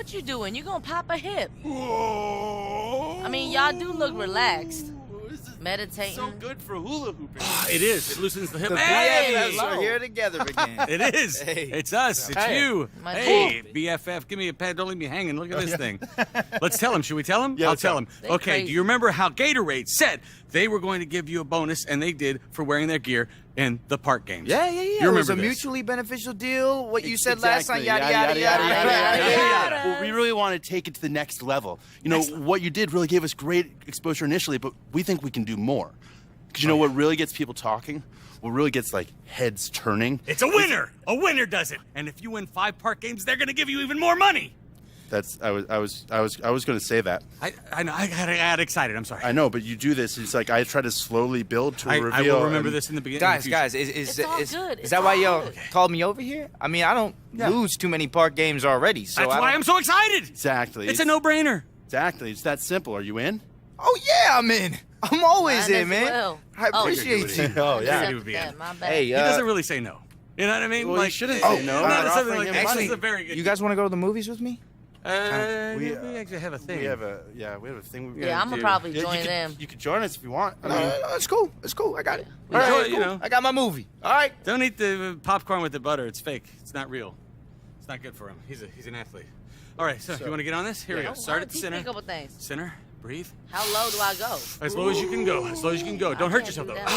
What you doing? You gonna pop a hip? Whoa. I mean, y'all do look relaxed. This is Meditating. so good for hula hooping. It is. It loosens the hip. The Hey! BFFs hello. are here together again. It is. Hey. It's us. It's Hey. you. My Hey, BFF, give me a pad. Don't leave me hanging. Look at this thing. Let's tell him. Should we tell him? Yeah, I'll let's tell tell him. They Okay, crazy. do you remember how Gatorade said they were going to give you a bonus, and they did, for wearing their gear in the park games? Yeah. You It remember was a this. mutually beneficial deal. What you said last time, Exactly. yada, yada, yada. yada. Well, we really want to take it to the next level. You know, what you did really gave us great exposure initially, but we think we can do more. Because you know what really gets people talking? What really gets, like, heads turning? It's a winner. A winner does it. And if you win 5 park games, they're going to give you even more money. I was going to say that. I know. I got excited. I'm sorry. I know, but you do this. It's like I try to slowly build to a reveal. I will remember and- this in the beginning. Guys, It's all good. is It's that why all y'all good. called me over here? I mean, I don't lose too many park games already, so That's I why don't- I'm so excited. Exactly. It's a no-brainer. Exactly. It's that simple. Are you in? Oh yeah, I'm in. I'm always Mine in, as man. well. I Oh. appreciate you. Oh, yeah. He would be Accept in. that, my bad. Hey, He doesn't really say no. You know what I mean? Well, like, you shouldn't say no. No, Not something offering like him that. money. This is a very good. You guys want to go to the movies with me? we actually have a thing. We have a thing. Yeah, I'm gonna probably join you them. Could, you could join us if you want. I No, mean, no, it's cool. It's cool. I got it. We All got right, it, you know. I got my movie. All right. Don't eat the popcorn with the butter. It's fake. It's not real. It's not good for him. He's an athlete. All right, so you want to get on this? Here we go. Start at the Teach me center. a couple things. Center. Breathe. How low do I go? As low as you can go. As low as you can go. Don't I hurt can't yourself do though. that.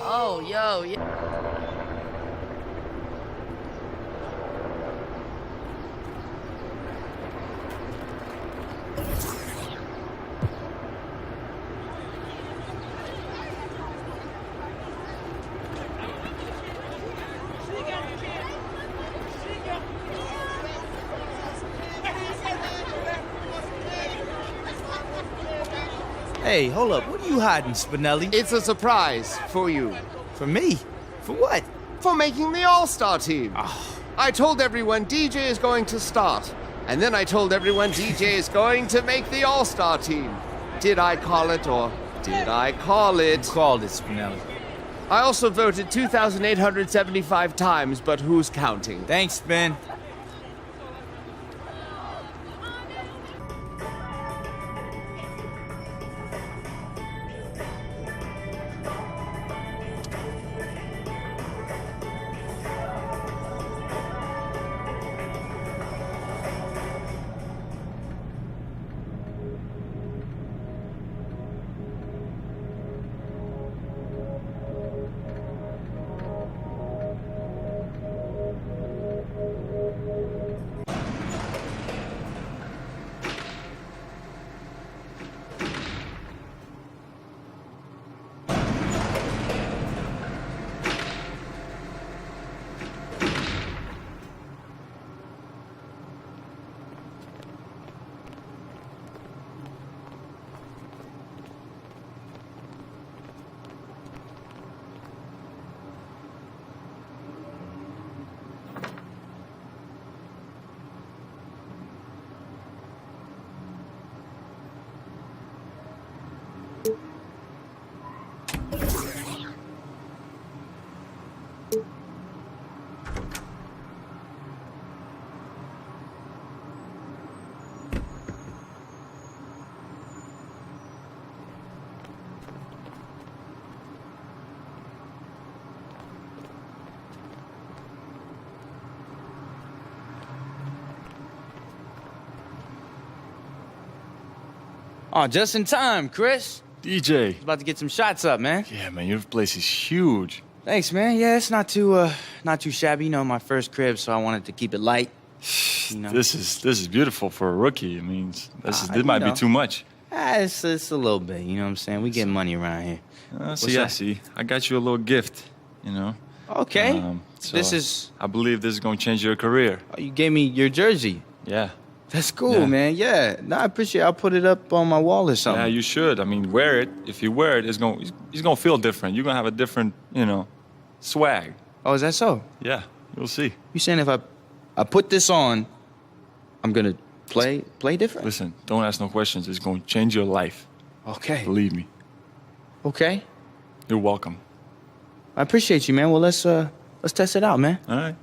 Oh, yo, yeah. Hey, hold up. What are you hiding, Spinelli? It's a surprise for you. For me? For what? For making the All-Star team. I told everyone DJ is going to start. And then I told everyone DJ is going to make the All-Star team. Did I call it or did I call it? Called it, Spinelli. I also voted 2,875 times, but who's counting? Thanks, Spin. Oh, just in time, Chris. DJ. About to get some shots up, man. Yeah, man, your place is huge. Thanks, man. Yeah, it's not too shabby. You know, my first crib, so I wanted to keep it light. You know. This is beautiful for a rookie. I mean, this you might know. be too much. It's a little bit. You know what I'm saying? We get money around here. See, I that? see. I got you a little gift. You know. Okay. So This is. I believe this is gonna change your career. Oh, you gave me your jersey. Yeah. That's cool, Yeah. man. Yeah. No, I appreciate it. I'll put it up on my wall or something. Yeah, you should. I mean, wear it. If you wear it, it's gonna feel different. You're gonna have a different, swag. Oh, is that so? Yeah, you'll see. You saying if I put this on, I'm gonna play different? Listen, don't ask no questions. It's gonna change your life. Okay. Believe me. Okay. You're welcome. I appreciate you, man. Well, let's test it out, man. All right.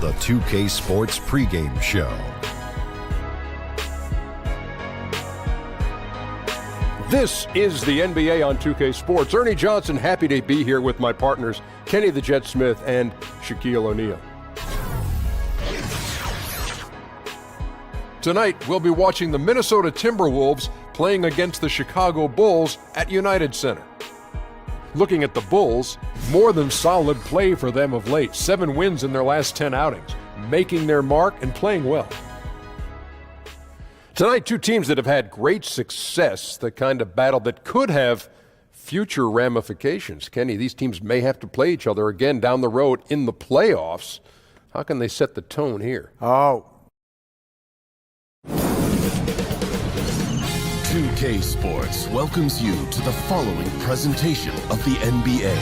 the 2K Sports pregame show. This is the NBA on 2K Sports. Ernie Johnson, happy to be here with my partners, Kenny the Jet Smith and Shaquille O'Neal. Tonight, we'll be watching the Minnesota Timberwolves playing against the Chicago Bulls at United Center. Looking at the Bulls, more than solid play for them of late. 7 wins in their last 10 outings, making their mark and playing well. Tonight, 2 teams that have had great success, the kind of battle that could have future ramifications. Kenny, these teams may have to play each other again down the road in the playoffs. How can they set the tone here? 2K Sports welcomes you to the following presentation of the NBA.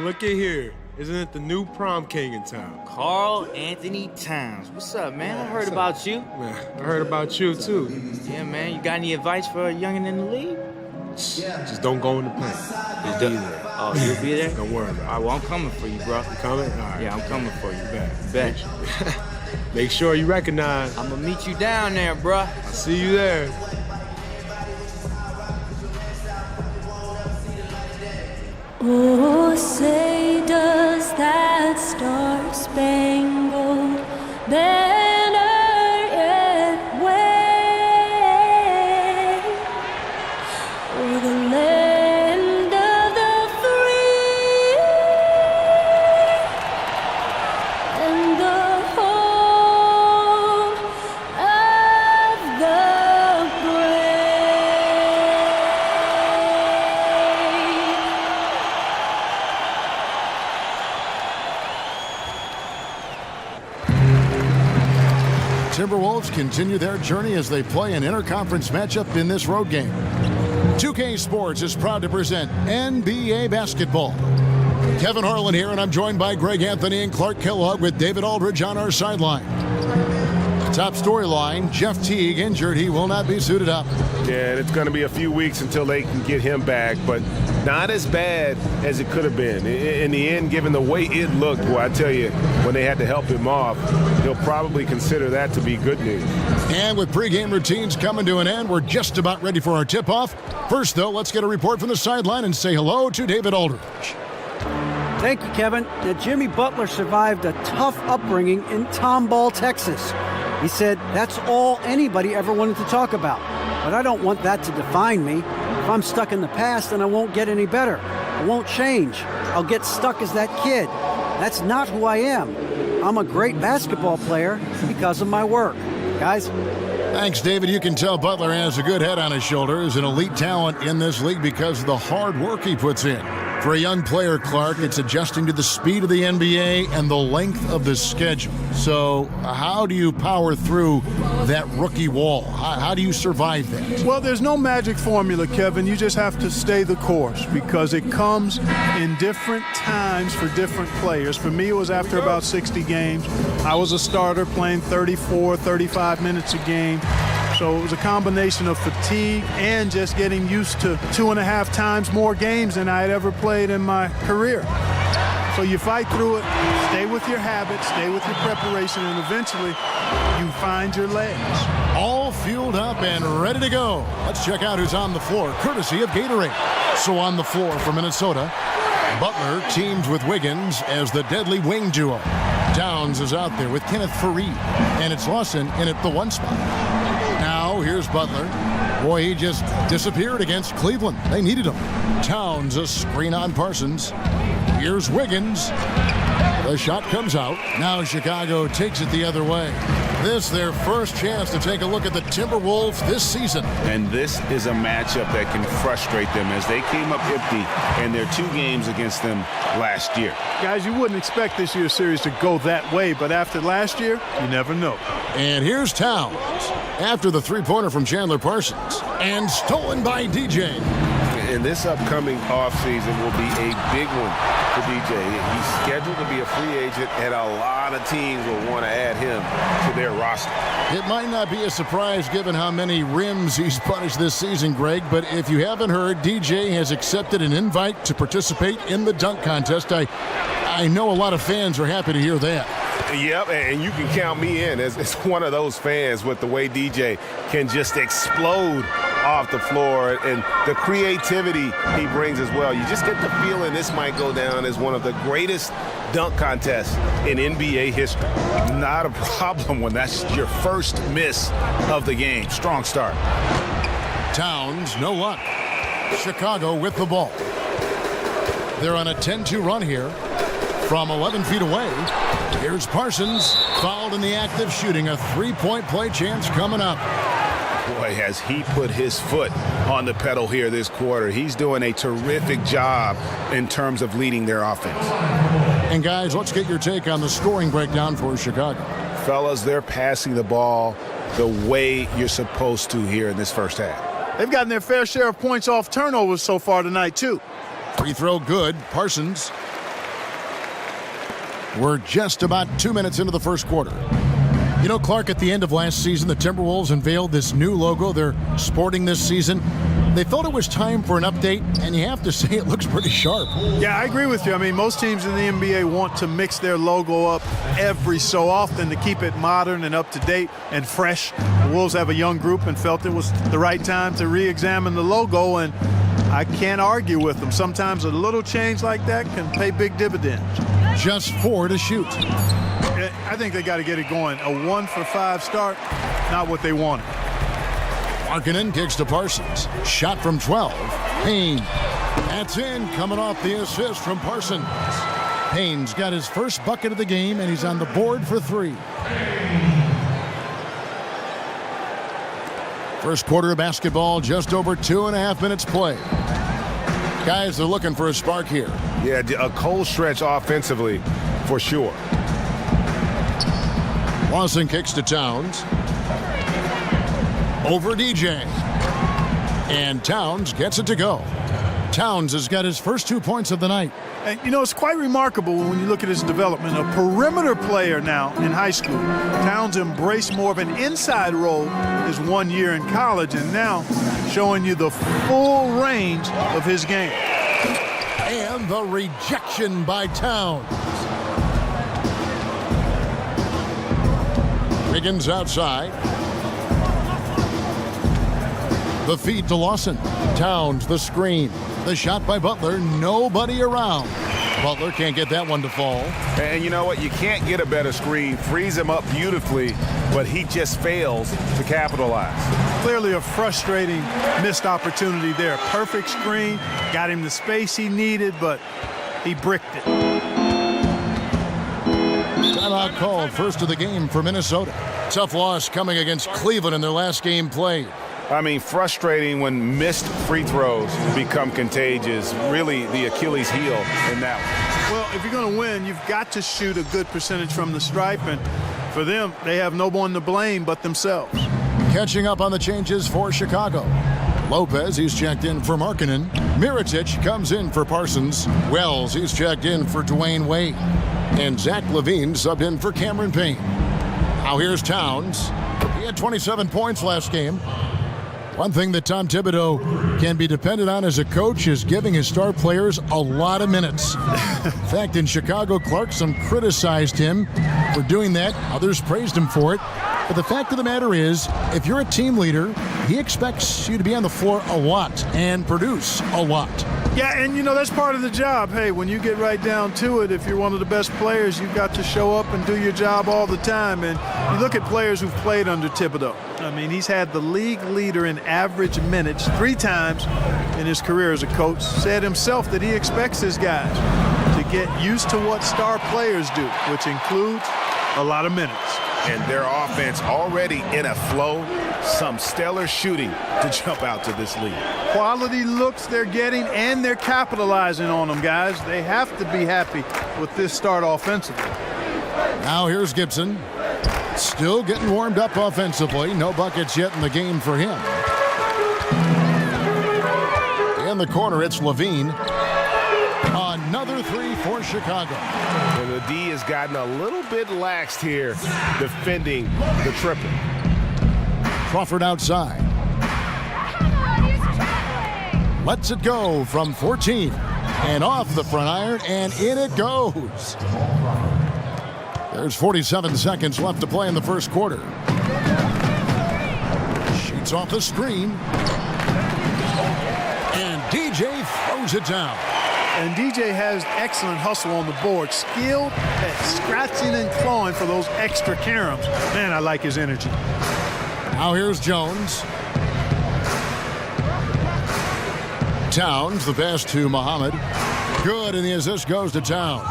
Look at here. Isn't it the new prom king in town? Carl Anthony Towns. What's up, man? I heard about you. Man, I heard about you, too. Yeah, man. You got any advice for a youngin' in the league? Just don't go in the paint. Just be there. Oh, you'll be there? Don't worry about it. All right, well, I'm coming for you, bro. You coming? All right. Yeah, I'm coming for you. Bet. Make sure you recognize. I'm gonna meet you down there, bro. I'll see you there. Oh, say does that star-spangled banner yet wave o'er the land of the free and the home of the Timberwolves continue their journey as they play an interconference matchup in this road game. 2K Sports is proud to present NBA basketball. Kevin Harlan here, and I'm joined by Greg Anthony and Clark Kellogg with David Aldridge on our sideline. Top storyline, Jeff Teague injured. He will not be suited up. Yeah, and it's going to be a few weeks until they can get him back, but not as bad as it could have been. In the end, given the way it looked, well, I tell you, when they had to help him off, he'll probably consider that to be good news. And with pregame routines coming to an end, we're just about ready for our tip-off. First, though, let's get a report from the sideline and say hello to David Aldridge. Thank you, Kevin. Now, Jimmy Butler survived a tough upbringing in Tomball, Texas. He said, that's all anybody ever wanted to talk about. But I don't want that to define me. If I'm stuck in the past, then I won't get any better. I won't change. I'll get stuck as that kid. That's not who I am. I'm a great basketball player because of my work. Guys? Thanks, David. You can tell Butler has a good head on his shoulders, an elite talent in this league because of the hard work he puts in. For a young player, Clark, it's adjusting to the speed of the NBA and the length of the schedule. So how do you power through that rookie wall? How do you survive that? Well, there's no magic formula, Kevin. You just have to stay the course because it comes in different times for different players. For me, it was after about 60 games. I was a starter playing 34, 35 minutes a game. So it was a combination of fatigue and just getting used to 2.5 times more games than I had ever played in my career. So you fight through it, stay with your habits, stay with your preparation, and eventually you find your legs. All fueled up and ready to go. Let's check out who's on the floor, courtesy of Gatorade. So on the floor for Minnesota, Butler teams with Wiggins as the deadly wing duo. Towns is out there with Kenneth Faried, and it's Lawson in at the 1 spot. Now, here's Butler. Boy, he just disappeared against Cleveland. They needed him. Towns, a screen on Parsons. Here's Wiggins. The shot comes out. Now Chicago takes it the other way. This their first chance to take a look at the Timberwolves this season. And this is a matchup that can frustrate them as they came up empty in their 2 games against them last year. Guys, you wouldn't expect this year's series to go that way, but after last year, you never know. And here's Towns after the three-pointer from Chandler Parsons. And stolen by DJ. And this upcoming offseason will be a big one for DJ. He's scheduled to be a free agent, and a lot of teams will want to add him to their roster. It might not be a surprise given how many rims he's punished this season, Greg, but if you haven't heard, DJ has accepted an invite to participate in the dunk contest. I know a lot of fans are happy to hear that. Yep, and you can count me in as one of those fans with the way DJ can just explode off the floor and the creativity he brings as well. You just get the feeling this might go down as one of the greatest dunk contests in NBA history. Not a problem when that's your first miss of the game. Strong start. Towns, no luck. Chicago with the ball. They're on a 10-2 run here from 11 feet away. Here's Parsons, fouled in the act of shooting. A three-point play chance coming up. Boy, has he put his foot on the pedal here this quarter. He's doing a terrific job in terms of leading their offense. And guys, let's get your take on the scoring breakdown for Chicago. Fellas, they're passing the ball the way you're supposed to here in this first half. They've gotten their fair share of points off turnovers so far tonight, too. Free throw good. Parsons. We're just about 2 minutes into the first quarter. You know, Clark, at the end of last season, the Timberwolves unveiled this new logo they're sporting this season. They felt it was time for an update, and you have to say it looks pretty sharp. Yeah, I agree with you. I mean, most teams in the NBA want to mix their logo up every so often to keep it modern and up to date and fresh. The Wolves have a young group and felt it was the right time to re-examine the logo, and I can't argue with them. Sometimes a little change like that can pay big dividends. Just 4 to shoot. I think they got to get it going. A 1-for-5 start, not what they wanted. Markkanen kicks to Parsons. Shot from 12. Payne. That's in, coming off the assist from Parsons. Payne's got his first bucket of the game, and he's on the board for 3. First quarter of basketball, just over 2.5 minutes played. Guys, they're looking for a spark here. Yeah, a cold stretch offensively, for sure. Lawson kicks to Towns. Over DJ. And Towns gets it to go. Towns has got his first 2 points of the night. And, you know, it's quite remarkable when you look at his development. A perimeter player now in high school. Towns embraced more of an inside role his 1 year in college, and now showing you the full range of his game. And the rejection by Towns. Wiggins outside. The feed to Lawson. Towns, the screen. The shot by Butler. Nobody around. Butler can't get that one to fall. And you know what? You can't get a better screen. Frees him up beautifully, but he just fails to capitalize. Clearly a frustrating missed opportunity there. Perfect screen. Got him the space he needed, but he bricked it. Timeout Timeout called, first of the game for Minnesota. Tough loss coming against Cleveland in their last game played. I mean, frustrating when missed free throws become contagious. Really the Achilles heel in that one. Well, if you're going to win, you've got to shoot a good percentage from the stripe. And for them, they have no one to blame but themselves. Catching up on the changes for Chicago. Lopez, he's checked in for Markkanen. Mirotic comes in for Parsons. Wells, he's checked in for Dwayne Wade. And Zach LaVine subbed in for Cameron Payne. Now here's Towns. He had 27 points last game. One thing that Tom Thibodeau can be dependent on as a coach is giving his star players a lot of minutes. In fact, in Chicago, Clarkson criticized him for doing that. Others praised him for it. But the fact of the matter is, if you're a team leader, he expects you to be on the floor a lot and produce a lot. Yeah, and that's part of the job. Hey, when you get right down to it, if you're one of the best players, you've got to show up and do your job all the time. And you look at players who've played under Thibodeau. I mean, he's had the league leader in average minutes 3 times in his career as a coach. Said himself that he expects his guys to get used to what star players do, which includes a lot of minutes. And their offense already in a flow. Some stellar shooting to jump out to this league. Quality looks they're getting, and they're capitalizing on them, guys. They have to be happy with this start offensively. Now here's Gibson. Still getting warmed up offensively. No buckets yet in the game for him. In the corner, it's LaVine. Another 3 for Chicago. And the D has gotten a little bit laxed here defending the triple. Crawford outside. Lets it go from 14. And off the front iron, and in it goes. There's 47 seconds left to play in the first quarter. Shoots off the screen. And DJ throws it down. And DJ has excellent hustle on the board. Skilled at scratching and clawing for those extra caroms. Man, I like his energy. Now here's Jones. Towns, the pass to Muhammad. Good, and the assist goes to Towns.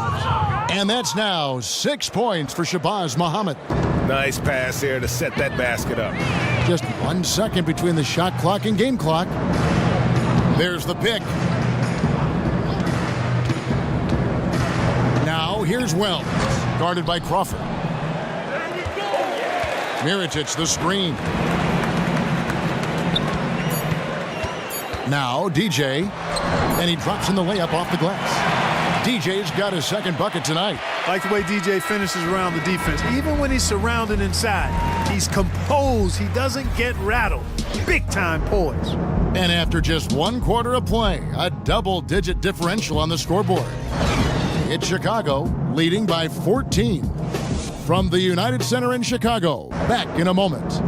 And that's now 6 points for Shabazz Muhammad. Nice pass here to set that basket up. Just 1 second between the shot clock and game clock. There's the pick. Now here's Wells, guarded by Crawford. Mirotic, the screen. Now DJ, and he drops in the layup off the glass. DJ's got his second bucket tonight. Like the way DJ finishes around the defense. Even when he's surrounded inside, he's composed. He doesn't get rattled. Big-time poise. And after just 1 quarter of play, a double-digit differential on the scoreboard. It's Chicago leading by 14. From the United Center in Chicago, back in a moment.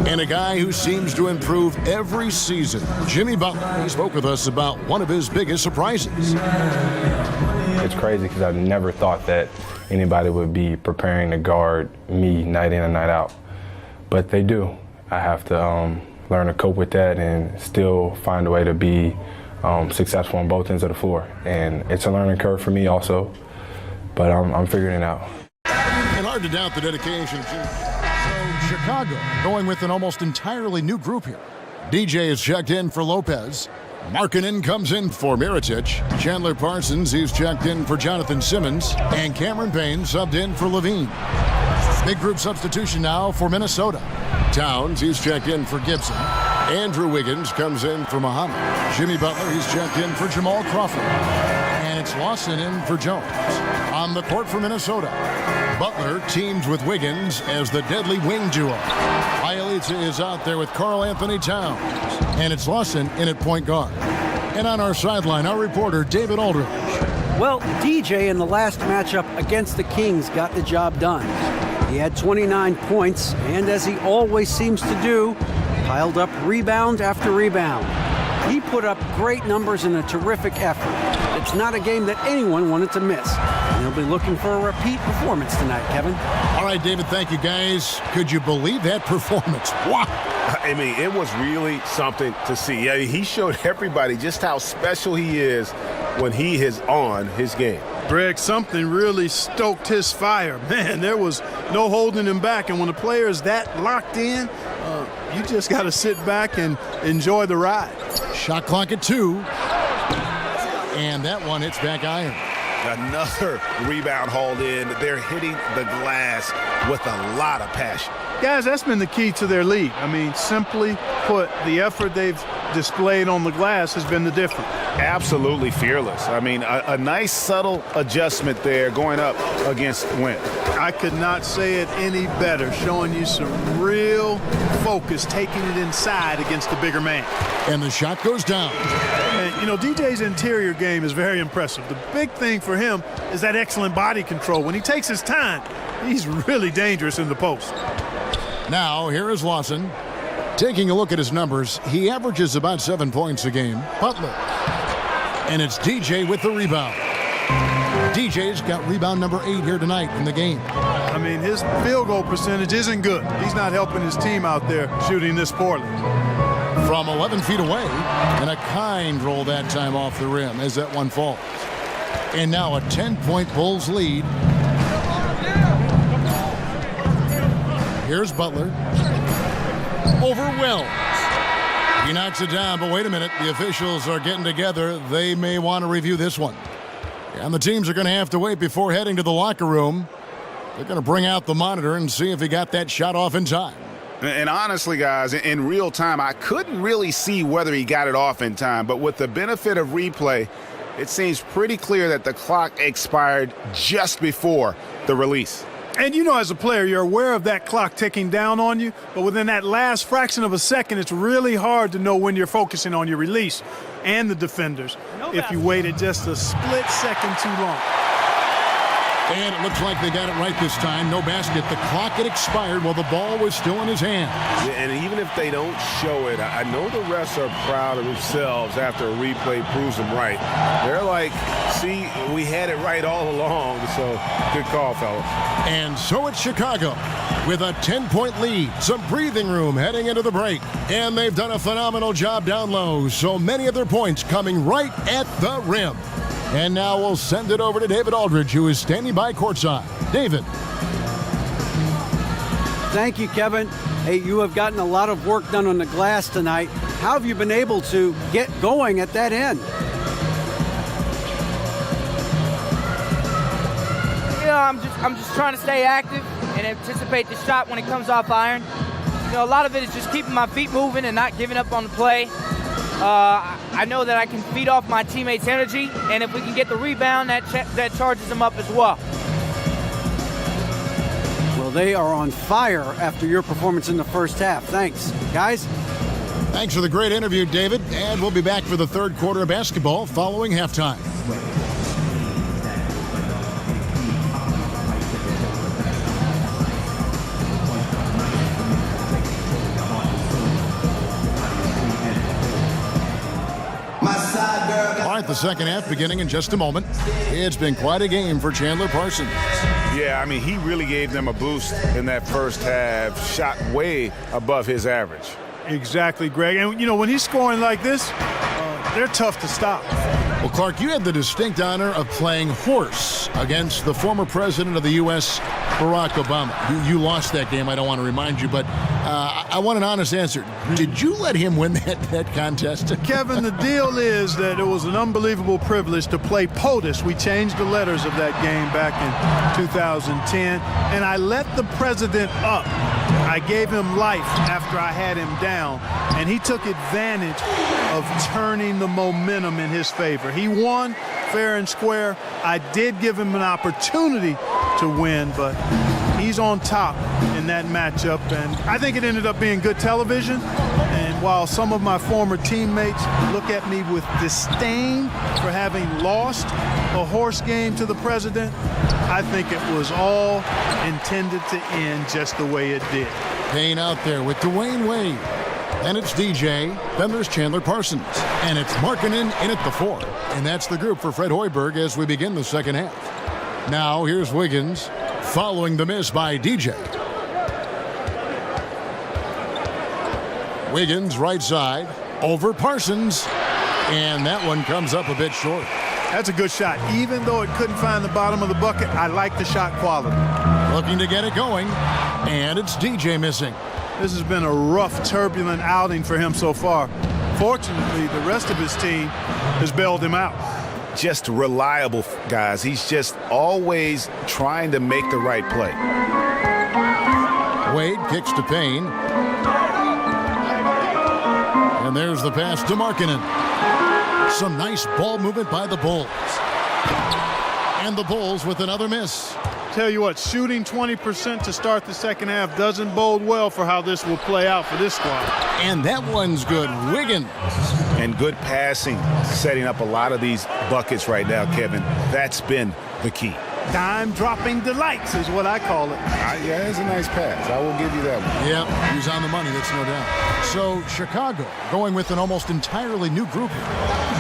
And a guy who seems to improve every season, Jimmy Butler. He spoke with us about one of his biggest surprises. It's crazy because I never thought that anybody would be preparing to guard me night in and night out. But they do. I have to learn to cope with that and still find a way to be successful on both ends of the floor. And it's a learning curve for me also, but I'm figuring it out. And hard to doubt the dedication. So Chicago going with an almost entirely new group here. DJ is checked in for Lopez. Markkanen comes in for Mirotic. Chandler Parsons, he's checked in for Jonathan Simmons. And Cameron Payne subbed in for LaVine. Big group substitution now for Minnesota. Towns, he's checked in for Gibson. Andrew Wiggins comes in for Muhammad. Jimmy Butler, he's checked in for Jamal Crawford. And it's Lawson in for Jones. On the court for Minnesota, Butler teams with Wiggins as the deadly wing duo. Bielitsa is out there with Karl Anthony Towns. And it's Lawson in at point guard. And on our sideline, our reporter, David Aldridge. Well, DJ in the last matchup against the Kings got the job done. He had 29 points, and as he always seems to do, piled up rebound after rebound. He put up great numbers in a terrific effort. It's not a game that anyone wanted to miss. They'll be looking for a repeat performance tonight, Kevin. All right, David, thank you, guys. Could you believe that performance? Wow. I mean, it was really something to see. Yeah, he showed everybody just how special he is when he is on his game. Greg, something really stoked his fire. Man, there was no holding him back. And when a player is that locked in, you just got to sit back and enjoy the ride. Shot clock at 2. And that one hits back iron. Another rebound hauled in. They're hitting the glass with a lot of passion. Guys, that's been the key to their lead. I mean, simply put, the effort they've displayed on the glass has been the difference. Absolutely fearless. I mean, a nice subtle adjustment there going up against Wynn. I could not say it any better, showing you some real focus, taking it inside against the bigger man. And the shot goes down. And, you know, DJ's interior game is very impressive. The big thing for him is that excellent body control. When he takes his time, he's really dangerous in the post. Now, here is Lawson. Taking a look at his numbers, he averages about 7 points a game. Butler. And it's DJ with the rebound. DJ's got rebound number 8 here tonight in the game. I mean, his field goal percentage isn't good. He's not helping his team out there shooting this poorly. From 11 feet away, and a kind roll that time off the rim as that one falls. And now a 10-point Bulls lead. Here's Butler. Over Wells. He knocks it down, but wait a minute. The officials are getting together. They may want to review this one. And the teams are going to have to wait before heading to the locker room. They're going to bring out the monitor and see if he got that shot off in time. And honestly, guys, in real time, I couldn't really see whether he got it off in time. But with the benefit of replay, it seems pretty clear that the clock expired just before the release. And you know, as a player, you're aware of that clock ticking down on you, but within that last fraction of a second, it's really hard to know when you're focusing on your release and the defenders if you waited just a split second too long. And it looks like they got it right this time. No basket. The clock had expired while the ball was still in his hand. Yeah, and even if they don't show it, I know the refs are proud of themselves after a replay proves them right. They're like, see, we had it right all along, so good call, fellas. And so it's Chicago with a 10-point lead. Some breathing room heading into the break. And they've done a phenomenal job down low. So many of their points coming right at the rim. And now we'll send it over to David Aldridge, who is standing by courtside. David. Thank you, Kevin. Hey, you have gotten a lot of work done on the glass tonight. How have you been able to get going at that end? You know, I'm just trying to stay active and anticipate the shot when it comes off iron. You know, a lot of it is just keeping my feet moving and not giving up on the play. I know that I can feed off my teammates' energy, and if we can get the rebound, that charges them up as well. Well, they are on fire after your performance in the first half. Thanks, guys. Thanks for the great interview, David. And we'll be back for the third quarter of basketball following halftime. All right, the second half beginning in just a moment. It's been quite a game for Chandler Parsons. Yeah, I mean, he really gave them a boost in that first half, shot way above his average. Exactly, Greg. And, you know, when he's scoring like this, they're tough to stop. Well, Clark, you had the distinct honor of playing horse against the former president of the U.S., Barack Obama. You lost that game, I don't want to remind you, but I want an honest answer. Did you let him win that contest? Kevin, the deal is that it was an unbelievable privilege to play POTUS. We changed the letters of that game back in 2010, and I let the president up. I gave him life after I had him down, and he took advantage of turning the momentum in his favor. He won fair and square. I did give him an opportunity to win, but he's on top in that matchup, and I think it ended up being good television. And while some of my former teammates look at me with disdain for having lost a horse game to the president, I think it was all intended to end just the way it did. Payne out there with Dwayne Wade. And it's DJ. Then there's Chandler Parsons. And it's Markkanen in at the 4. And that's the group for Fred Hoiberg as we begin the second half. Now here's Wiggins following the miss by DJ. Wiggins right side over Parsons, and that one comes up a bit short. That's a good shot. Even though it couldn't find the bottom of the bucket, I like the shot quality. Looking to get it going, and it's DJ missing. This has been a rough, turbulent outing for him so far. Fortunately, the rest of his team has bailed him out. Just reliable, guys. He's just always trying to make the right play. Wade kicks to Payne. And there's the pass to Markkanen. Some nice ball movement by the Bulls. And the Bulls with another miss. Tell you what, shooting 20% to start the second half doesn't bode well for how this will play out for this squad. And that one's good. Wiggins. And good passing, setting up a lot of these buckets right now, Kevin. That's been the key. Dime-dropping delights is what I call it. Yeah, it's a nice pass. I will give you that one. Yeah, he's on the money, that's no doubt. So Chicago going with an almost entirely new group.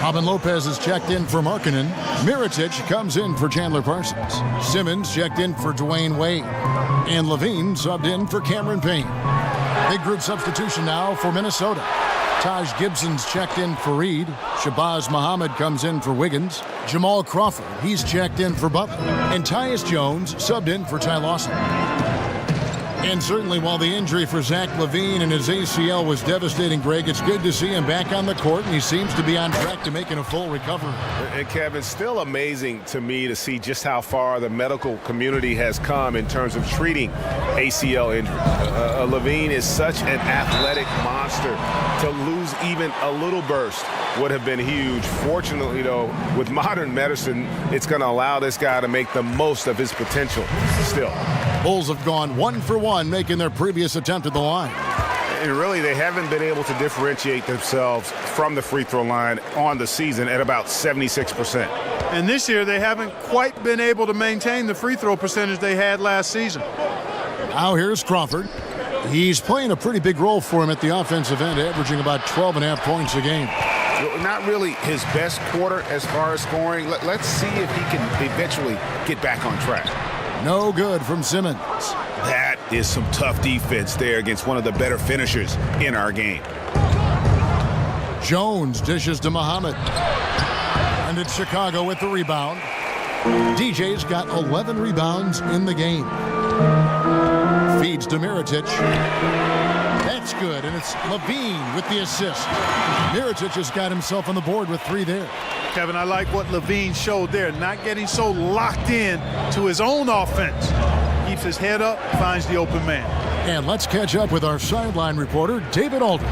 Robin Lopez is checked in for Markkanen. Mirotic comes in for Chandler Parsons. Simmons checked in for Dwayne Wade. And Levine subbed in for Cameron Payne. Big group substitution now for Minnesota. Taj Gibson's checked in for Reed. Shabazz Muhammad comes in for Wiggins. Jamal Crawford, he's checked in for Butler. And Tyus Jones subbed in for Ty Lawson. And certainly while the injury for Zach LaVine and his ACL was devastating, Greg, it's good to see him back on the court, and he seems to be on track to making a full recovery. And Kevin, still amazing to me to see just how far the medical community has come in terms of treating ACL injuries. LaVine is such an athletic monster. To lose even a little burst would have been huge. Fortunately, though, with modern medicine, it's going to allow this guy to make the most of his potential still. Bulls have gone 1 for 1, making their previous attempt at the line. And really, they haven't been able to differentiate themselves from the free throw line on the season at about 76%. And this year, they haven't quite been able to maintain the free throw percentage they had last season. Now here's Crawford. He's playing a pretty big role for him at the offensive end, averaging about 12.5 points a game. Not really his best quarter as far as scoring. Let's see if he can eventually get back on track. No good from Simmons. That is some tough defense there against one of the better finishers in our game. Jones dishes to Muhammad. And it's Chicago with the rebound. DJ's got 11 rebounds in the game. Feeds to Mirotic. That's good, and it's Levine with the assist. Mirotic has got himself on the board with 3 there. Kevin, I like what Levine showed there, not getting so locked in to his own offense. Keeps his head up, finds the open man. And let's catch up with our sideline reporter, David Aldridge.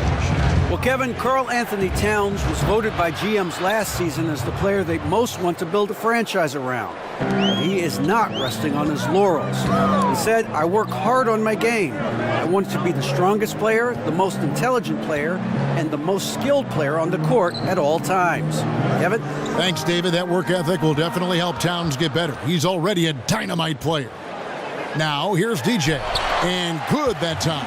Well, Kevin, Karl Anthony Towns was voted by GMs last season as the player they most want to build a franchise around. But he is not resting on his laurels. He said, "I work hard on my game. I want to be the strongest player, the most intelligent player, and the most skilled player on the court at all times." Kevin? Thanks, David. That work ethic will definitely help Towns get better. He's already a dynamite player. Now, here's DJ. And good that time.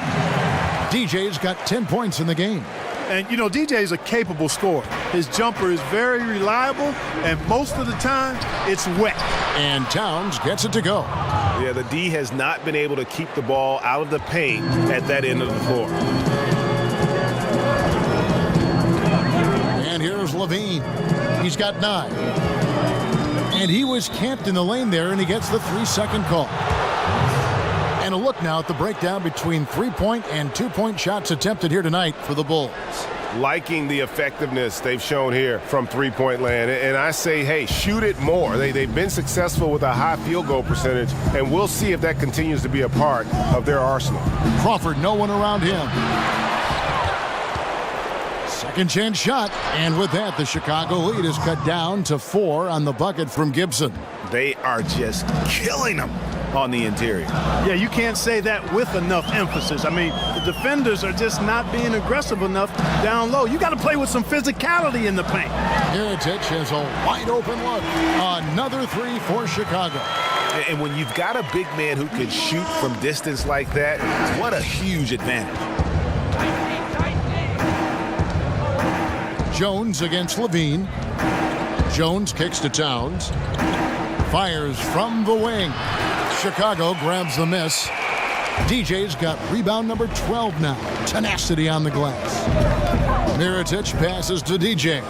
DJ's got 10 points in the game. And, you know, DJ is a capable scorer. His jumper is very reliable, and most of the time, it's wet. And Towns gets it to go. Yeah, the D has not been able to keep the ball out of the paint at that end of the floor. And here's Levine. He's got 9. And he was camped in the lane there, and he gets the 3-second call. And a look now at the breakdown between 3-point and 2-point shots attempted here tonight for the Bulls. Liking the effectiveness they've shown here from three-point land. And I say, hey, shoot it more. They've been successful with a high field goal percentage, and we'll see if that continues to be a part of their arsenal. Crawford, no one around him. Second chance shot, and with that, the Chicago lead is cut down to 4 on the bucket from Gibson. They are just killing them on the interior. Yeah, you can't say that with enough emphasis. I mean, the defenders are just not being aggressive enough down low. You got to play with some physicality in the paint. Mirotic has a wide open look. Another 3 for Chicago. And when you've got a big man who can shoot from distance like that, what a huge advantage. Jones against Levine. Jones kicks to Towns. Fires from the wing. Chicago grabs the miss. DJ's got rebound number 12 now. Tenacity on the glass. Mirotic passes to DJ.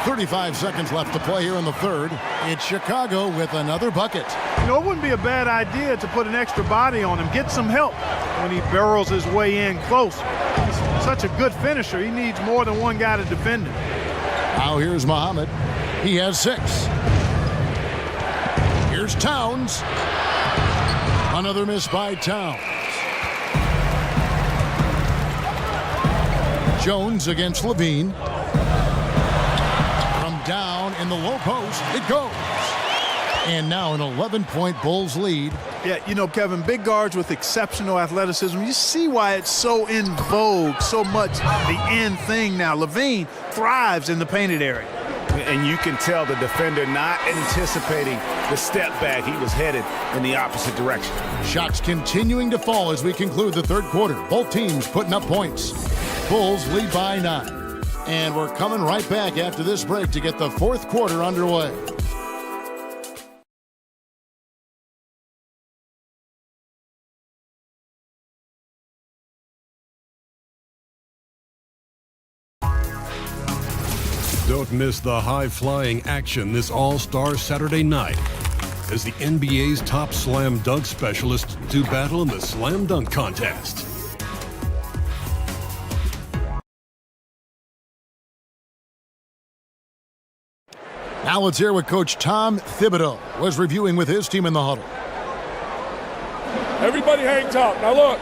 35 seconds left to play here in the third. It's Chicago with another bucket. You know, it wouldn't be a bad idea to put an extra body on him, get some help when he barrels his way in close. He's such a good finisher. He needs more than one guy to defend him. Now here's Muhammad. He has 6. Here's Towns. Another miss by Towns. Jones against Levine. From down in the low post, it goes. And now an 11-point Bulls lead. Yeah, you know, Kevin, big guards with exceptional athleticism, you see why it's so in vogue, so much the in thing now. Levine thrives in the painted area. And you can tell the defender not anticipating the step back. He was headed in the opposite direction. Shots continuing to fall as we conclude the third quarter. Both teams putting up points. Bulls lead by 9. And we're coming right back after this break to get the fourth quarter underway. Don't miss the high-flying action this All-Star Saturday night as the NBA's top slam dunk specialists do battle in the slam dunk contest. Now let's hear what Coach Tom Thibodeau was reviewing with his team in the huddle. Everybody hang tough. Now look,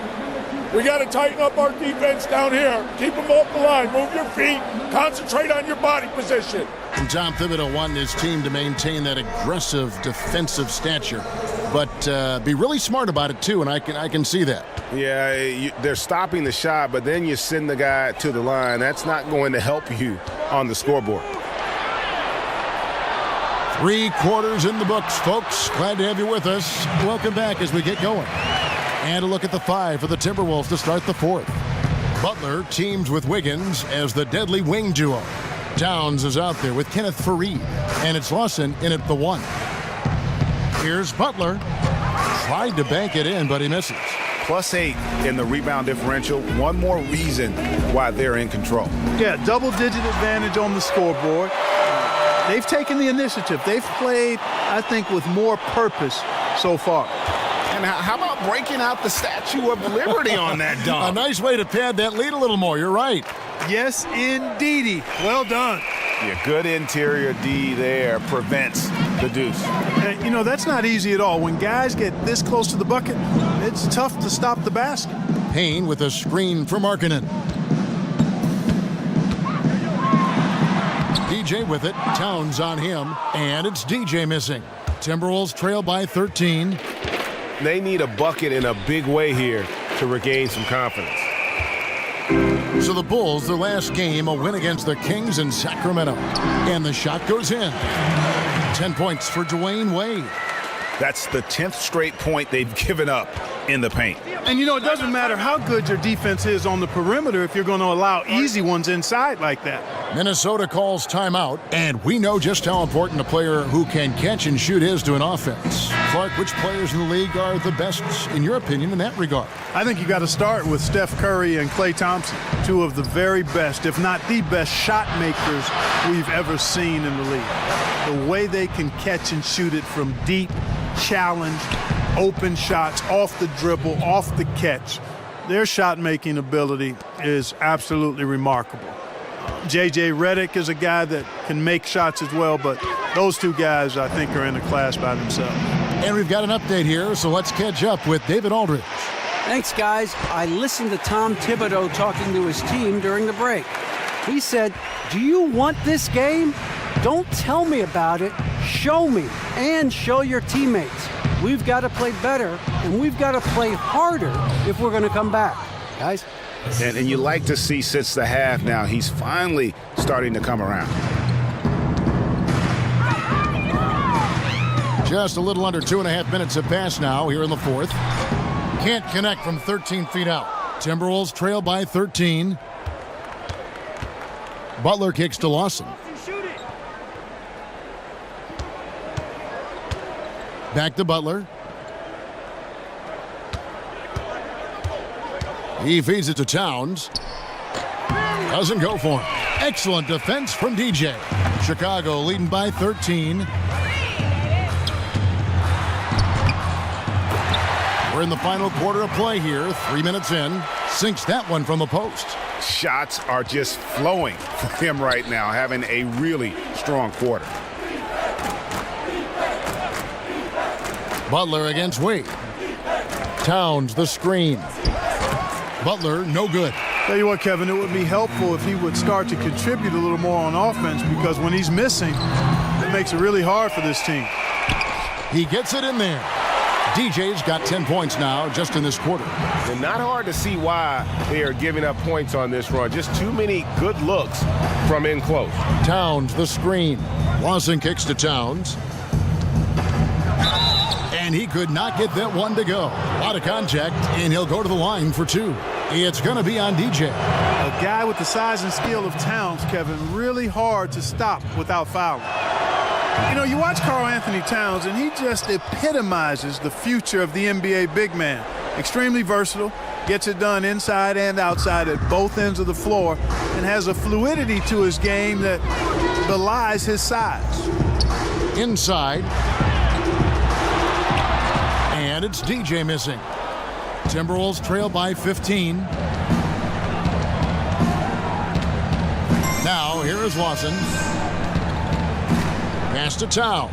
we got to tighten up our defense down here. Keep them off the line. Move your feet. Concentrate on your body position. And Tom Thibodeau wanting his team to maintain that aggressive defensive stature, but be really smart about it too, and I can see that. Yeah, they're stopping the shot, but then you send the guy to the line. That's not going to help you on the scoreboard. 3 quarters in the books, folks. Glad to have you with us. Welcome back as we get going. And a look at the 5 for the Timberwolves to start the fourth. Butler teams with Wiggins as the deadly wing duo. Towns is out there with Kenneth Faried, and it's Lawson in at the 1. Here's Butler. Tried to bank it in, but he misses. +8 in the rebound differential. One more reason why they're in control. Yeah, double-digit advantage on the scoreboard. They've taken the initiative. They've played, I think, with more purpose so far. And how about breaking out the Statue of Liberty on that dunk? A nice way to pad that lead a little more. You're right. Yes, indeedy. Well done. Yeah, good interior D there prevents the deuce. And, you know, that's not easy at all. When guys get this close to the bucket, it's tough to stop the basket. Payne with a screen for Markkanen. DJ with it. Towns on him. And it's DJ missing. Timberwolves trail by 13. They need a bucket in a big way here to regain some confidence. So the Bulls, their last game, a win against the Kings in Sacramento. And the shot goes in. 10 points for Dwayne Wade. That's the 10th straight point they've given up in the paint. And, you know, it doesn't matter how good your defense is on the perimeter if you're going to allow easy ones inside like that. Minnesota calls timeout, and we know just how important a player who can catch and shoot is to an offense. Clark, which players in the league are the best, in your opinion, in that regard? I think you got to start with Steph Curry and Klay Thompson, 2 of the very best, if not the best, shot makers we've ever seen in the league. The way they can catch and shoot it from deep, challenge, open shots, off the dribble, off the catch. Their shot-making ability is absolutely remarkable. J.J. Redick is a guy that can make shots as well, but those 2 guys, I think, are in a class by themselves. And we've got an update here, so let's catch up with David Aldridge. Thanks, guys. I listened to Tom Thibodeau talking to his team during the break. He said, "Do you want this game? Don't tell me about it. Show me and show your teammates. We've got to play better, and we've got to play harder if we're going to come back." Guys? And you like to see since the half now, he's finally starting to come around. Just a little under 2.5 minutes have passed now here in the fourth. Can't connect from 13 feet out. Timberwolves trail by 13. Butler kicks to Lawson. Back to Butler. He feeds it to Towns. Doesn't go for him. Excellent defense from DJ. Chicago leading by 13. We're in the final quarter of play here. 3 minutes in. Sinks that one from the post. Shots are just flowing for him right now, having a really strong quarter. Butler against Wade. Towns the screen. Butler no good. Tell you what, Kevin, it would be helpful if he would start to contribute a little more on offense, because when he's missing, it makes it really hard for this team. He gets it in there. DJ's got 10 points now just in this quarter. And not hard to see why they are giving up points on this run. Just too many good looks from in close. Towns the screen. Lawson kicks to Towns. And he could not get that one to go. A lot of contact, and he'll go to the line for two. It's going to be on DJ. A guy with the size and skill of Towns, Kevin, really hard to stop without fouling. You know, you watch Karl Anthony Towns, and he just epitomizes the future of the NBA big man. Extremely versatile, gets it done inside and outside at both ends of the floor, and has a fluidity to his game that belies his size. Inside. And it's DJ missing. Timberwolves trail by 15. Now, here is Lawson. Pass to Towns.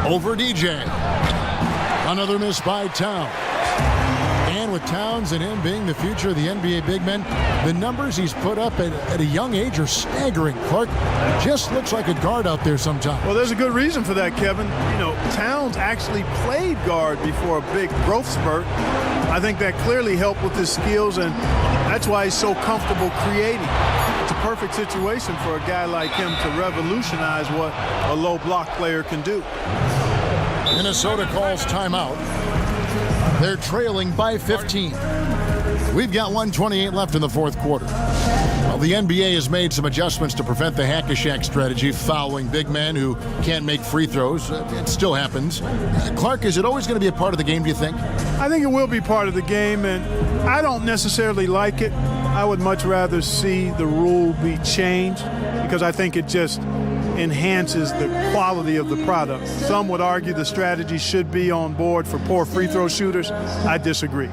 Over DJ. Another miss by Towns. And with Towns and him being the future of the NBA big men, the numbers he's put up at a young age are staggering. Clark just looks like a guard out there sometimes. Well, there's a good reason for that, Kevin. You know, Towns actually played guard before a big growth spurt. I think that clearly helped with his skills, and that's why he's so comfortable creating. It's a perfect situation for a guy like him to revolutionize what a low block player can do. Minnesota calls timeout. They're trailing by 15. We've got 1:28 left in the fourth quarter. Well, the NBA has made some adjustments to prevent the hack-a-shack strategy, fouling big men who can't make free throws. It still happens. Clark, is it always going to be a part of the game, do you think? I think it will be part of the game, and I don't necessarily like it. I would much rather see the rule be changed, because I think it just enhances the quality of the product. Some would argue the strategy should be on board for poor free throw shooters. I disagree.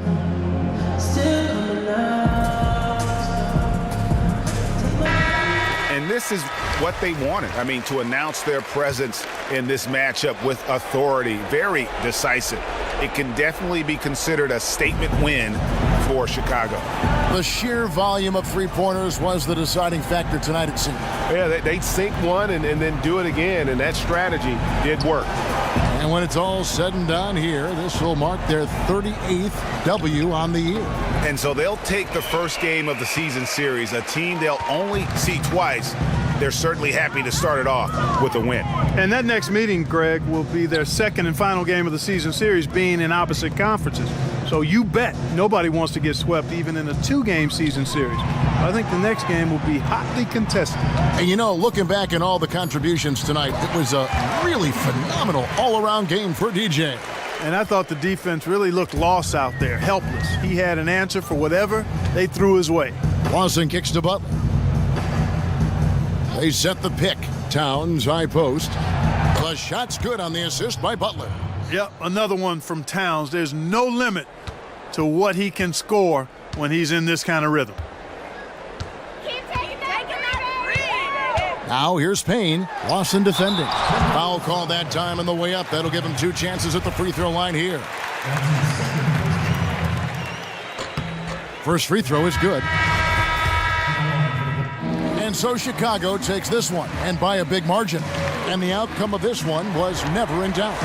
And this is what they wanted. I mean, to announce their presence in this matchup with authority, very decisive. It can definitely be considered a statement win for Chicago. The sheer volume of three-pointers was the deciding factor tonight, it seemed. Yeah, they'd sink one and then do it again, and that strategy did work. And when it's all said and done here, this will mark their 38th W on the year. And so they'll take the first game of the season series, a team they'll only see twice. They're certainly happy to start it off with a win. And that next meeting, Greg, will be their second and final game of the season series, being in opposite conferences. So you bet nobody wants to get swept even in a two-game season series. I think the next game will be hotly contested. And you know, looking back at all the contributions tonight, it was a really phenomenal all-around game for DJ. And I thought the defense really looked lost out there, helpless. He had an answer for whatever they threw his way. Lawson kicks to Butler. They set the pick. Towns, high post. The shot's good on the assist by Butler. Yep, another one from Towns. There's no limit to what he can score when he's in this kind of rhythm. Now here's Payne. Lawson defending. Foul call that time on the way up. That'll give him two chances at the free throw line here. First free throw is good. And so Chicago takes this one, and by a big margin. And the outcome of this one was never in doubt.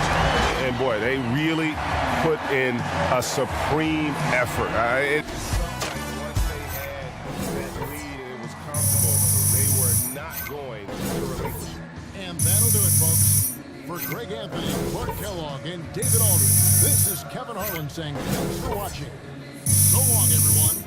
And boy, they really put in a supreme effort. And that'll do it, folks. For Greg Anthony, Clark Kellogg, and David Aldridge, this is Kevin Harlan saying thanks for watching. So long, everyone.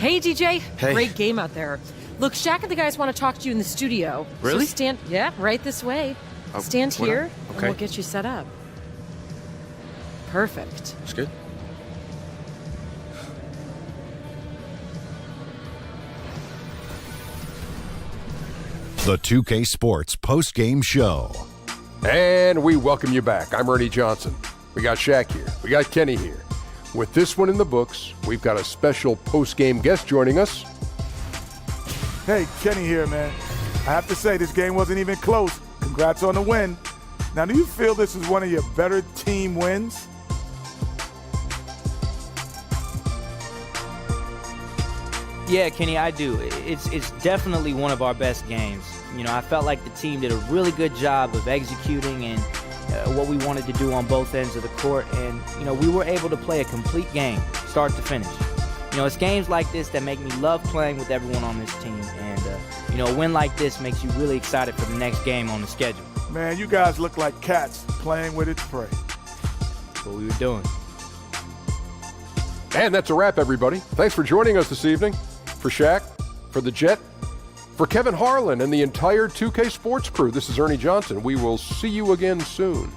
Hey, DJ. Hey. Great game out there. Look, Shaq and the guys want to talk to you in the studio. Really? So right this way. Stand what here, up? and Okay. we'll get you set up. Perfect. That's good. The 2K Sports post-game show. And we welcome you back. I'm Ernie Johnson. We got Shaq here. We got Kenny here. With this one in the books, we've got a special post-game guest joining us. Hey, Kenny here, man. I have to say, this game wasn't even close. Congrats on the win. Now, do you feel this is one of your better team wins? Yeah, Kenny, I do. It's definitely one of our best games. You know, I felt like the team did a really good job of executing and what we wanted to do on both ends of the court. And, you know, we were able to play a complete game, start to finish. You know, it's games like this that make me love playing with everyone on this team. And, you know, a win like this makes you really excited for the next game on the schedule. Man, you guys look like cats playing with its prey. That's what we were doing. And that's a wrap, everybody. Thanks for joining us this evening. For Shaq, for the Jet, for Kevin Harlan and the entire 2K Sports crew, this is Ernie Johnson. We will see you again soon.